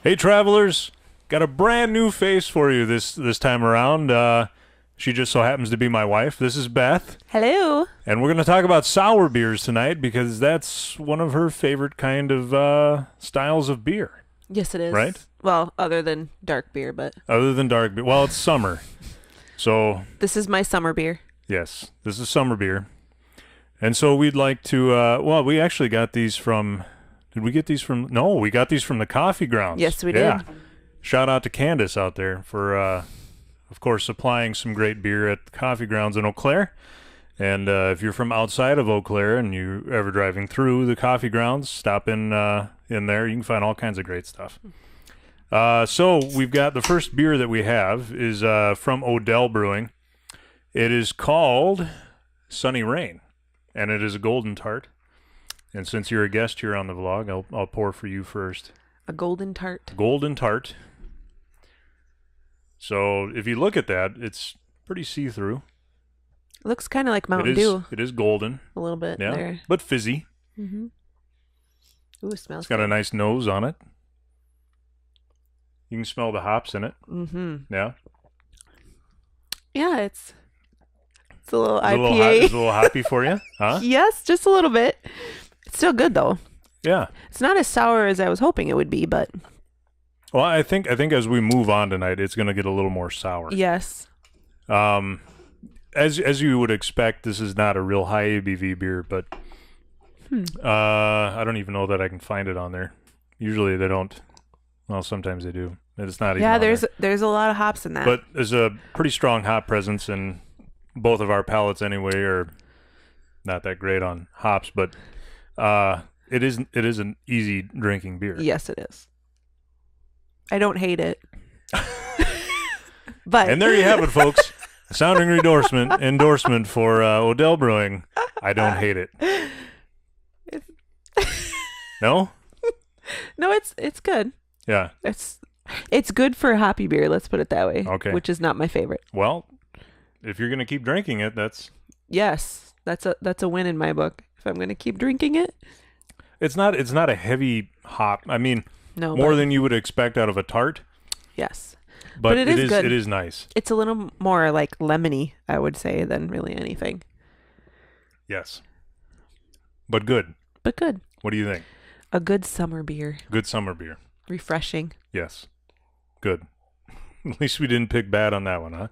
Hey, travelers, got a brand new face for you this time around. She just so happens to be my wife. This is Beth. Hello. And we're going to talk about sour beers tonight because that's one of her favorite kind of styles of beer. Yes, it is. Right? Well, other than dark beer, but... Other than dark beer. Well, it's summer. So... This is my summer beer. Yes, this is summer beer. And so we'd like to... well, we actually got these from... Did we get these from... No, we got these from the Coffee Grounds. Yes, we did. Shout out to Candace out there for, of course, supplying some great beer at the Coffee Grounds in Eau Claire. And if you're from outside of Eau Claire and you're ever driving through the Coffee Grounds, stop in there. You can find all kinds of great stuff. So we've got the first beer that we have is from Odell Brewing. It is called Sunny Rain, and it is a golden tart. And since you're a guest here on the vlog, I'll pour for you first. A golden tart. Golden tart. So if you look at that, it's pretty see-through. It looks kind of like Mountain Dew. It is golden. A little bit there. But fizzy. Mm-hmm. Ooh, it smells It's got good. a nice nose on it. You can smell the hops in it. Mm-hmm. Yeah. Yeah, it's a little It's IPA. It's a little hoppy for you, huh? Yes, just a little bit. It's still good, though. Yeah. It's not as sour as I was hoping it would be, but... Well, I think as we move on tonight, it's going to get a little more sour. Yes. As you would expect, this is not a real high ABV beer, but I don't even know that I can find it on there. Usually they don't. Well, sometimes they do. It's not even. Yeah, on there's there. a lot of hops in that. But there's a pretty strong hop presence, and both of our palates anyway are not that great on hops. But it is an easy drinking beer. Yes, it is. I don't hate it. But And there you have it, folks. Sounding endorsement for Odell Brewing. I don't hate it. No? No, it's good. Yeah. It's good for a hoppy beer, let's put it that way. Okay. Which is not my favorite. Well, if you're going to keep drinking it, that's... Yes, that's a win in my book. If I'm going to keep drinking it. It's not a heavy hop. I mean, No. more than you would expect out of a tart. Yes. But it is good. It is nice. It's a little more like lemony, I would say, than really anything. Yes. But good. But good. What do you think? A good summer beer. Good summer beer. Refreshing. Yes. Good. At least we didn't pick bad on that one,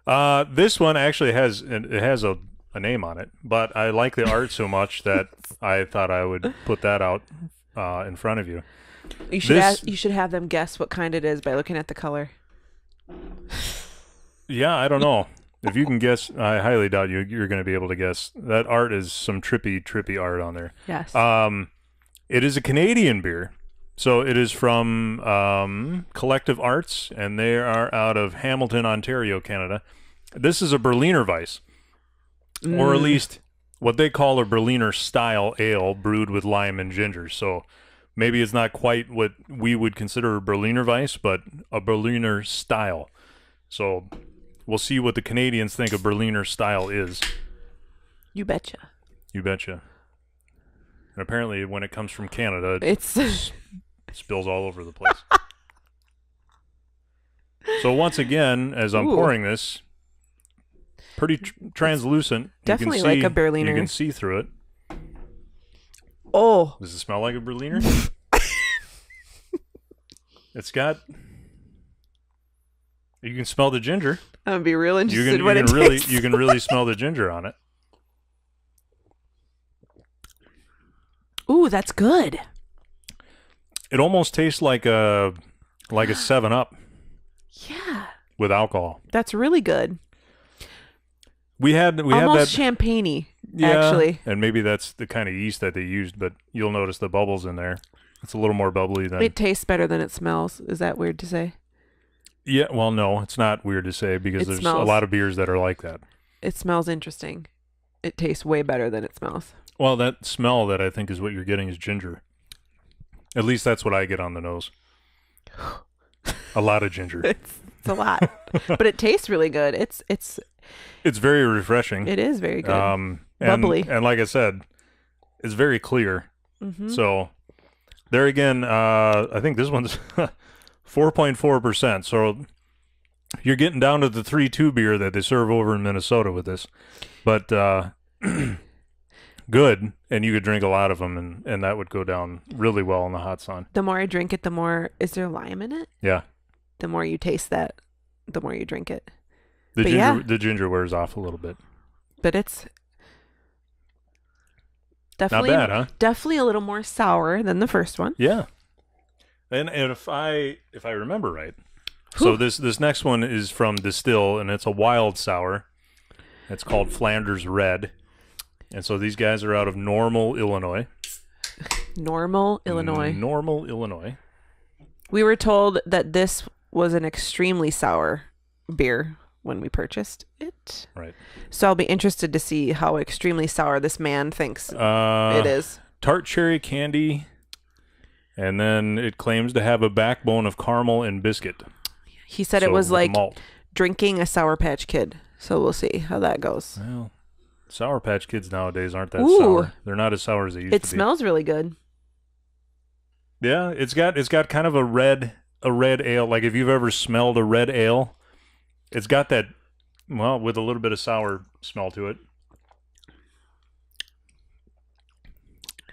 huh? This one actually has a name on it, but I like the art so much that I thought I would put that out in front of you. You should have them guess what kind it is by looking at the color. Yeah, I don't know. If you can guess, I highly doubt you're going to be able to guess. That art is some trippy art on there. Yes. It is a Canadian beer. So it is from Collective Arts, and they are out of Hamilton, Ontario, Canada. This is a Berliner Weiss, or at least what they call a Berliner style ale brewed with lime and ginger. So maybe it's not quite what we would consider a Berliner Weiss, but a Berliner style. So we'll see what the Canadians think a Berliner style is. You betcha. You betcha. And apparently when it comes from Canada, It's spills all over the place. So once again, as I'm pouring this, pretty translucent. definitely you can see, like a Berliner. You can see through it. Oh. Does it smell like a Berliner? It's got... You can smell the ginger. I'm gonna be real You interested can, what you it can really, tastes. you can really smell the ginger on it. Ooh, that's good. It almost tastes like a 7-Up Yeah. with alcohol. That's really good. We had Almost that champagne-y, yeah, actually. and maybe that's the kind of yeast that they used, but you'll notice the bubbles in there. It's a little more bubbly than... It tastes better than it smells. Is that weird to say? Yeah, well, no, it's not weird to say because there's a smells- lot of beers that are like that. It smells interesting. It tastes way better than it smells. Well, that smell that I think is what you're getting is ginger. At least that's what I get on the nose. A lot of ginger. It's a lot. But it tastes really good. It's very refreshing. It is very good. Bubbly. Bubbly. And like I said, it's very clear. Mm-hmm. So There again, I think this one's 4.4%. So you're getting down to the 3.2 beer that they serve over in Minnesota with this. But good, and you could drink a lot of them, and that would go down really well in the hot sun. The more I drink it, the more... Is there lime in it? Yeah. The more you taste that, the more you drink it. The ginger wears off a little bit. But it's definitely not bad, huh? Definitely a little more sour than the first one. Yeah. And if I remember right, so this next one is from Distill, and it's a wild sour. It's called Flanders Red. And so these guys are out of Normal, Illinois. Normal, Illinois. Normal, Illinois. We were told that this was an extremely sour beer when we purchased it. Right. So I'll be interested to see how extremely sour this man thinks it is. Tart cherry candy, and then it claims to have a backbone of caramel and biscuit. He said it was like malt. drinking a Sour Patch Kid. So we'll see how that goes. Well, Sour Patch Kids nowadays aren't that Ooh. sour. They're not as sour as they used to be. It smells really good. Yeah, it's got kind of a red ale. Like if you've ever smelled a red ale, it's got that, well, with a little bit of sour smell to it.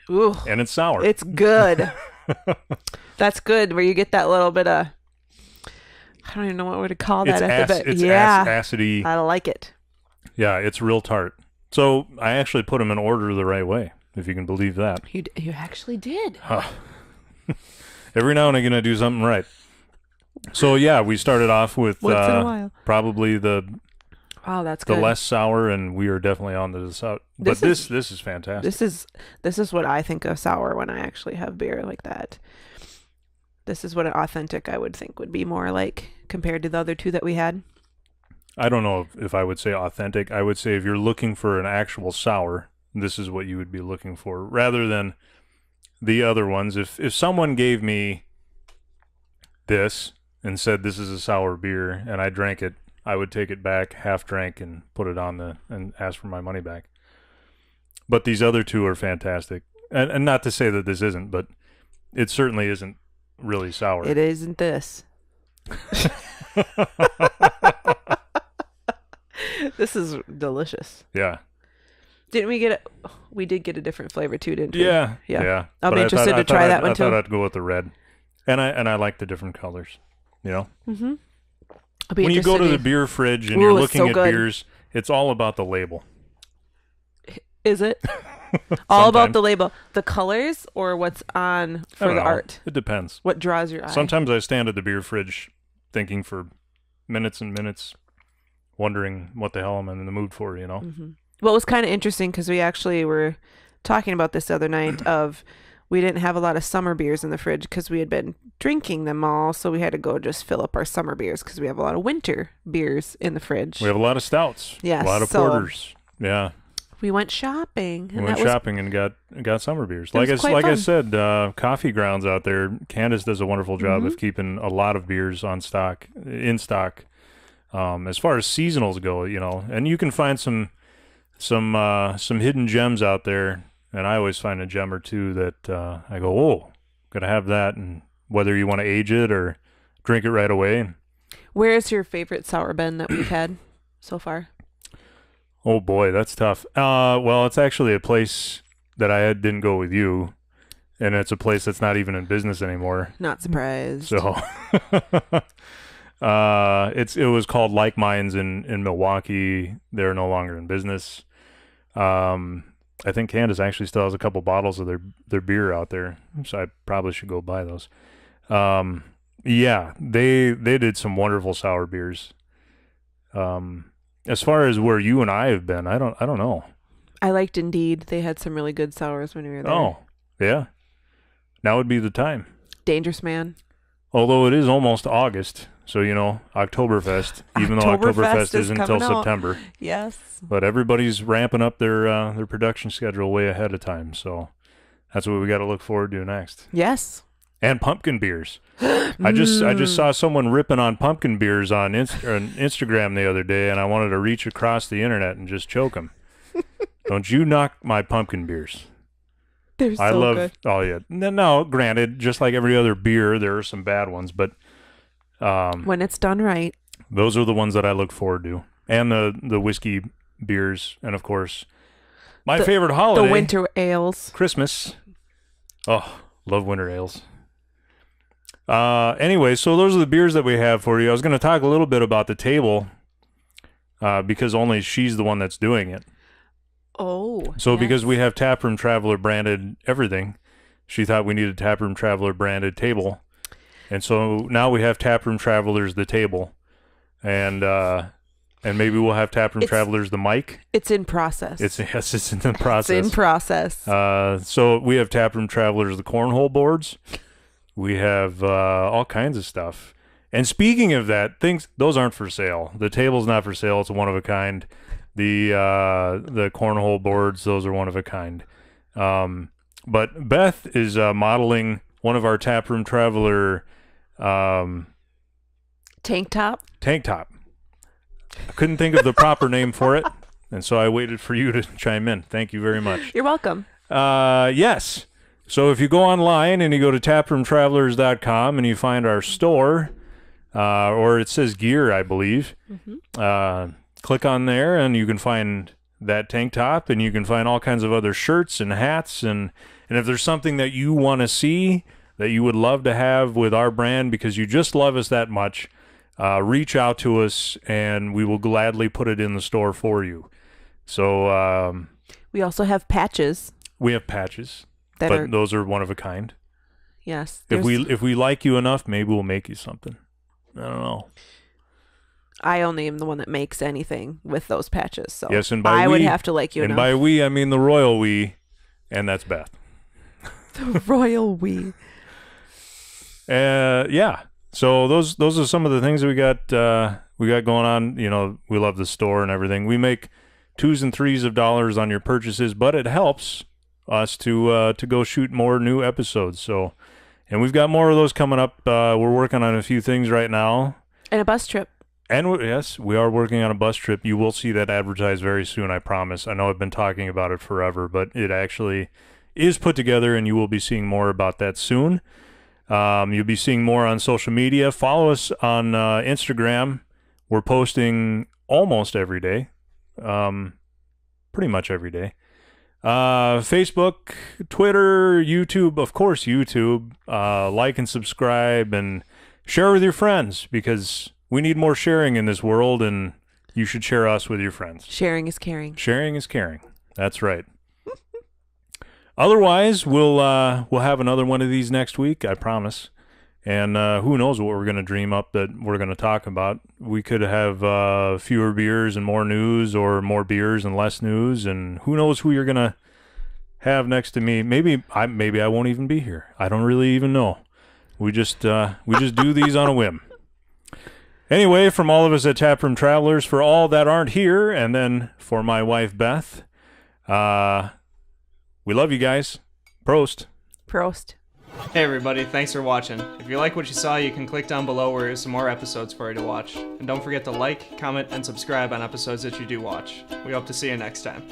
Ooh. And it's sour. It's good. That's good, where you get that little bit of, I don't even know what to call that. It's acidy. I like it. Yeah, it's real tart. So I actually put them in order the right way, if you can believe that. You actually did. Huh. Every now and again I do something right. So yeah, we started off with once in a while. Probably the That's good. less sour, and we are definitely on to the sour. But this is fantastic. This is what I think of sour when I actually have beer like that. This is what an authentic I would think would be more like compared to the other two that we had. I don't know if I would say authentic. I would say if you're looking for an actual sour, this is what you would be looking for, rather than the other ones. If someone gave me this and said this is a sour beer and I drank it, I would take it back half drank and put it on and ask for my money back. But these other two are fantastic. And not to say that this isn't, but it certainly isn't really sour. It isn't this. This is delicious. Yeah. Didn't we get we did get a different flavor too, didn't we? Yeah. I'll be interested to try that one too. I thought I'd go with the red. And I like the different colors, you know? Mm-hmm. When you go to the beer fridge and you're looking at beers, it's all about the label. Is it? All about the label. The colors or what's on for the art? It depends. What draws your eye? Sometimes I stand at the beer fridge thinking for minutes and minutes, wondering what the hell I'm in the mood for, you know? Mm-hmm. Well, it was kind of interesting because we actually were talking about this the other night of we didn't have a lot of summer beers in the fridge because we had been drinking them all. So we had to go just fill up our summer beers because we have a lot of winter beers in the fridge. We have a lot of stouts. Yes. A lot of porters. Yeah. We went shopping. And got summer beers. Like I said, Coffee Grounds out there, Candace does a wonderful job of keeping a lot of beers in stock. As far as seasonals go, you know, and you can find some hidden gems out there. And I always find a gem or two that I go, oh, gotta have that. And whether you want to age it or drink it right away. Where's your favorite sour Ben that we've had so far? Oh boy, that's tough. Well, it's actually a place that I didn't go with you, and it's a place that's not even in business anymore. Not surprised. So, it was called Like Minds in Milwaukee. They're no longer in business. I think Candace actually still has a couple bottles of their beer out there, so I probably should go buy those. Yeah, they did some wonderful sour beers. As far as where you and I have been, I don't know. I liked Indeed. They had some really good sours when we were there. Oh, yeah. Now would be the time. Dangerous Man. Although it is almost August, so you know, Oktoberfest, even though Oktoberfest isn't until September. Yes. But everybody's ramping up their production schedule way ahead of time, so that's what we got to look forward to next. Yes. And pumpkin beers. I just saw someone ripping on pumpkin beers on Instagram the other day, and I wanted to reach across the internet and just choke them. Don't you knock my pumpkin beers. They're I so love. good. Oh yeah. No, granted, just like every other beer, there are some bad ones, but When it's done right. those are the ones that I look forward to, and the whiskey beers, and of course, my favorite holiday, The winter ales. Christmas. Oh, love winter ales. Anyway, so those are the beers that we have for you. I was going to talk a little bit about the table, because only she's the one that's doing it. Oh. So yes. because we have Taproom Traveler branded everything, she thought we needed Taproom Traveler branded table. And so now we have Taproom Travelers the table. And maybe we'll have Taproom Travelers the mic. It's in process. It's in the process. It's in process. So we have Taproom Travelers the cornhole boards. We have all kinds of stuff. And speaking of that, those aren't for sale. The table's not for sale. It's a one of a kind. The cornhole boards, those are one of a kind. But Beth is modeling one of our Taproom Traveler Tank top. I couldn't think of the proper name for it, and so I waited for you to chime in. Thank you very much. You're welcome. Yes. So if you go online and you go to taproomtravelers.com and you find our store, or it says gear, I believe, click on there and you can find that tank top, and you can find all kinds of other shirts and hats, and if there's something that you want to see that you would love to have with our brand because you just love us that much, reach out to us and we will gladly put it in the store for you. So we also have patches. We have patches, but those are one of a kind. Yes. If we like you enough, maybe we'll make you something. I don't know. I only am the one that makes anything with those patches, so yes, and by I would have to like you enough. And by we, I mean the royal we, and that's Beth. The royal we. Yeah. So those are some of the things that we got going on. You know, we love the store and everything. We make 2s and 3s of dollars on your purchases, but it helps us to go shoot more new episodes. So, and we've got more of those coming up. We're working on a few things right now. And a bus trip. And yes, we are working on a bus trip. You will see that advertised very soon, I promise. I know I've been talking about it forever, but it actually is put together, and you will be seeing more about that soon. You'll be seeing more on social media. Follow us on Instagram. We're posting almost every day, pretty much every day. Facebook, Twitter, YouTube, of course YouTube. Like and subscribe and share with your friends, because we need more sharing in this world, and you should share us with your friends. Sharing is caring. Sharing is caring. That's right. Otherwise, we'll have another one of these next week, I promise. And who knows what we're going to dream up that we're going to talk about. We could have fewer beers and more news, or more beers and less news, and who knows who you're going to have next to me. Maybe I won't even be here. I don't really even know. We just do these on a whim. Anyway, from all of us at Taproom Travelers, for all that aren't here, and then for my wife Beth, we love you guys. Prost. Prost. Hey everybody, thanks for watching. If you like what you saw, you can click down below where there's some more episodes for you to watch. And don't forget to like, comment, and subscribe on episodes that you do watch. We hope to see you next time.